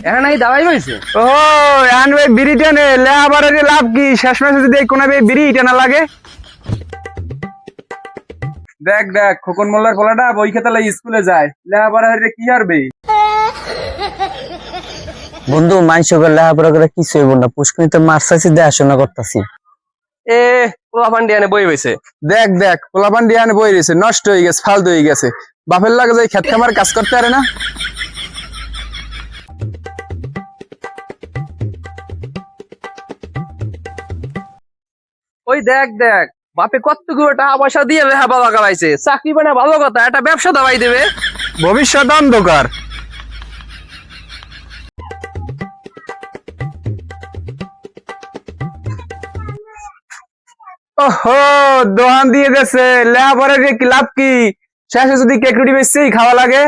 এখন এই দাওয়াই হয়েছে। ও এখন ভাই বিড়ি টানে লেহাবারের লাভ কি? শেষ মাসে যদি কোনো বিড়ি টানা লাগে। দেখ দেখ খোকন মোল্লার পোলাটা বই খেতে লাগে স্কুলে যায়, লেহাবারের কি হারবে? বন্ধু মাইন্স করে লেখাপড়া করে কিছু হইব না, পুষ্করিতে মাছ চাইছি দেখাশোনা করতেছি। এ পোলা পান্ডিয়ানে বই হয়েছে। দেখ দেখ পোলাপান ডিয়ানে বই রয়েছে, নষ্ট হয়ে গেছে, ফালতু হয়ে গেছে। বাপের লাগে যাই খেত খামার কাজ করতে পারে না। ওই দেখ দেখ বাপে কতগুলো টাকা পয়সা দিয়ে লেহা বাবা কালাইছে, চাকরি বানা ভালো কথা, একটা ব্যবসা দাবাই দেবে। ভবিষ্যৎ অন্ধকার। ওহো দোকান দিয়ে গেছে, লেহাপড়ার কি লাভ কি? শেষে যদি কেকুড়ি বেশি খাওয়া লাগে।